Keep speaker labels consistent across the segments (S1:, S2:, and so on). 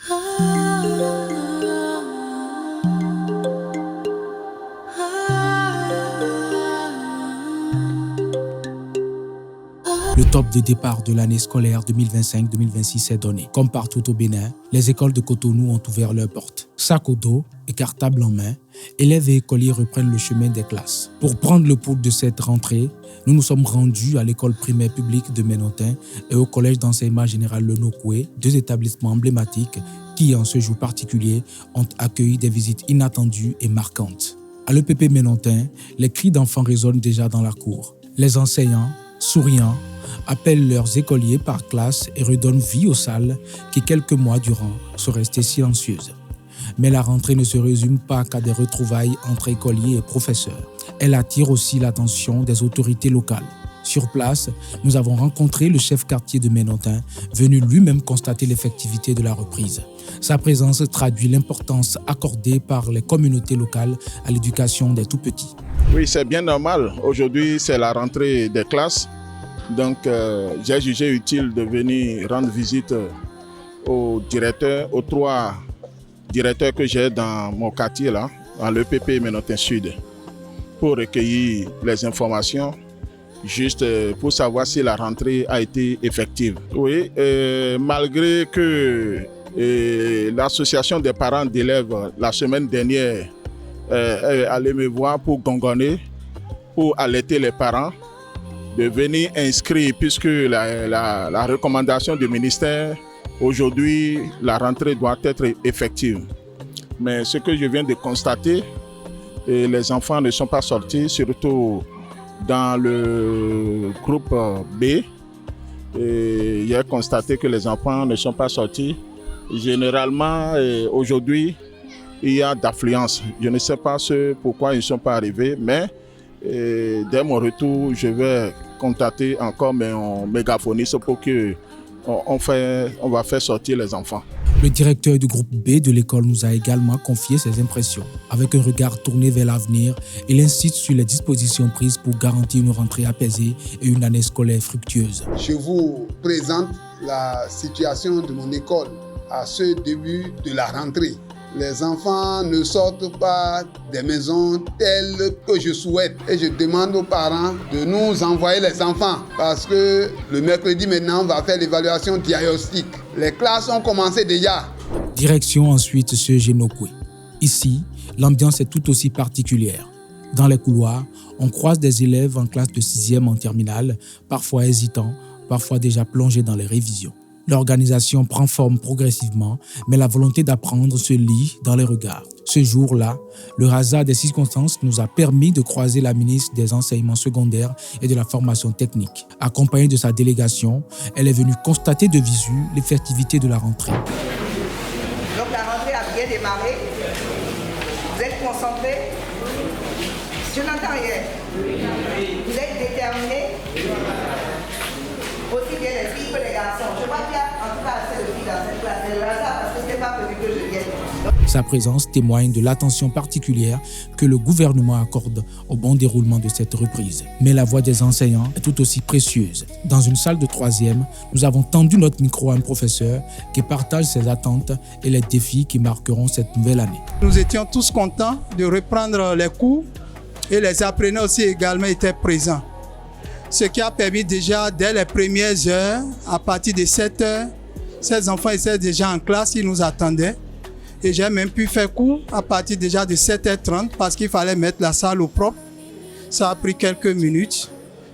S1: Le top de départ de l'année scolaire 2025-2026 est donné. Comme partout au Bénin, les écoles de Cotonou ont ouvert leurs portes. Sac au dos et cartable en main, élèves et écoliers reprennent le chemin des classes. Pour prendre le pouls de cette rentrée, nous nous sommes rendus à l'école primaire publique de Ménontin et au collège d'enseignement général Le Nokoué, deux établissements emblématiques qui, en ce jour particulier, ont accueilli des visites inattendues et marquantes. À l'EPP Ménontin, les cris d'enfants résonnent déjà dans la cour. Les enseignants, souriants, appellent leurs écoliers par classe et redonnent vie aux salles qui, quelques mois durant, sont restées silencieuses. Mais la rentrée ne se résume pas qu'à des retrouvailles entre écoliers et professeurs. Elle attire aussi l'attention des autorités locales. Sur place, nous avons rencontré le chef quartier de Ménontin, venu lui-même constater l'effectivité de la reprise. Sa présence traduit l'importance accordée par les communautés locales à l'éducation des tout-petits.
S2: Oui, c'est bien normal. Aujourd'hui, c'est la rentrée des classes. Donc, j'ai jugé utile de venir rendre visite aux directeurs, aux 3 directeurs que j'ai dans mon quartier, là, dans l'EPP Ménontin Sud, pour recueillir les informations, juste pour savoir si la rentrée a été effective. Oui, malgré que l'association des parents d'élèves, la semaine dernière, est allée me voir pour gongonner, pour alerter les parents, de venir inscrire, puisque la recommandation du ministère, aujourd'hui, la rentrée doit être effective. Mais ce que je viens de constater, les enfants ne sont pas sortis, surtout dans le groupe B. J'ai constaté que les enfants ne sont pas sortis. Généralement, aujourd'hui, il y a d'affluence. Je ne sais pas pourquoi ils ne sont pas arrivés, mais dès mon retour, je vais contacter encore mon mégaphoniste pour qu'on va faire sortir les enfants.
S1: Le directeur du groupe B de l'école nous a également confié ses impressions. Avec un regard tourné vers l'avenir, il insiste sur les dispositions prises pour garantir une rentrée apaisée et une année scolaire fructueuse.
S3: Je vous présente la situation de mon école à ce début de la rentrée. Les enfants ne sortent pas des maisons telles que je souhaite. Et je demande aux parents de nous envoyer les enfants parce que le mercredi maintenant, on va faire l'évaluation diagnostique. Les classes ont commencé déjà.
S1: Direction ensuite ce Génokoué. Ici, l'ambiance est tout aussi particulière. Dans les couloirs, on croise des élèves en classe de 6e en terminale, parfois hésitants, parfois déjà plongés dans les révisions. L'organisation prend forme progressivement, mais la volonté d'apprendre se lie dans les regards. Ce jour-là, le hasard des circonstances nous a permis de croiser la ministre des Enseignements secondaires et de la formation technique. Accompagnée de sa délégation, elle est venue constater de visu l'effectivité de la rentrée.
S4: Donc la rentrée a bien démarré. Vous êtes concentrés. Je n'entends rien. Vous êtes déterminés. Aussi bien les filles que les garçons. Je vois qu'il y a en tout cas assez de filles dans cette classe. C'est le hasard parce que ce n'est pas prévu que je vienne.
S1: Sa présence témoigne de l'attention particulière que le gouvernement accorde au bon déroulement de cette reprise. Mais la voix des enseignants est tout aussi précieuse. Dans une salle de 3e, nous avons tendu notre micro à un professeur qui partage ses attentes et les défis qui marqueront cette nouvelle année.
S5: Nous étions tous contents de reprendre les cours et les apprenants aussi également étaient présents. Ce qui a permis déjà, dès les premières heures, à partir de 7 heures, ces enfants étaient déjà en classe, ils nous attendaient. Et j'ai même pu faire cours à partir déjà de 7h30 parce qu'il fallait mettre la salle au propre. Ça a pris quelques minutes.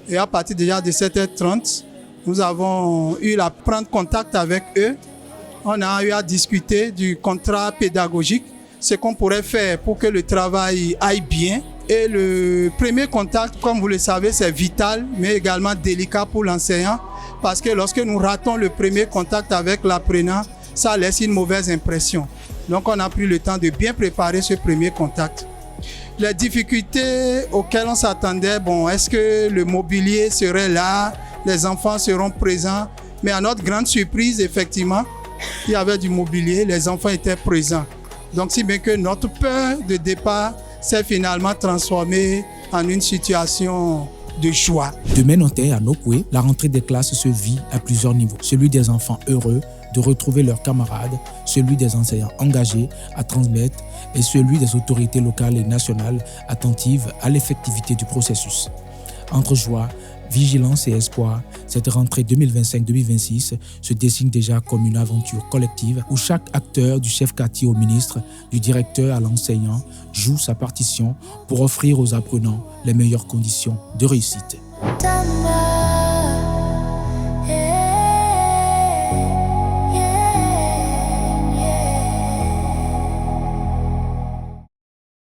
S5: Et à partir déjà de 7h30, nous avons eu à prendre contact avec eux. On a eu à discuter du contrat pédagogique, ce qu'on pourrait faire pour que le travail aille bien. Et le premier contact, comme vous le savez, c'est vital, mais également délicat pour l'enseignant, parce que lorsque nous ratons le premier contact avec l'apprenant, ça laisse une mauvaise impression. Donc on a pris le temps de bien préparer ce premier contact. Les difficultés auxquelles on s'attendait, est-ce que le mobilier serait là, les enfants seront présents, mais à notre grande surprise, effectivement, il y avait du mobilier, les enfants étaient présents. Donc si bien que notre peur de départ s'est finalement transformée en une situation de joie.
S1: De Ménontais à Nokoué, la rentrée des classes se vit à plusieurs niveaux. Celui des enfants heureux de retrouver leurs camarades, celui des enseignants engagés à transmettre et celui des autorités locales et nationales attentives à l'effectivité du processus. Entre joie, vigilance et espoir, cette rentrée 2025-2026 se dessine déjà comme une aventure collective où chaque acteur, du chef quartier au ministre, du directeur à l'enseignant, joue sa partition pour offrir aux apprenants les meilleures conditions de réussite.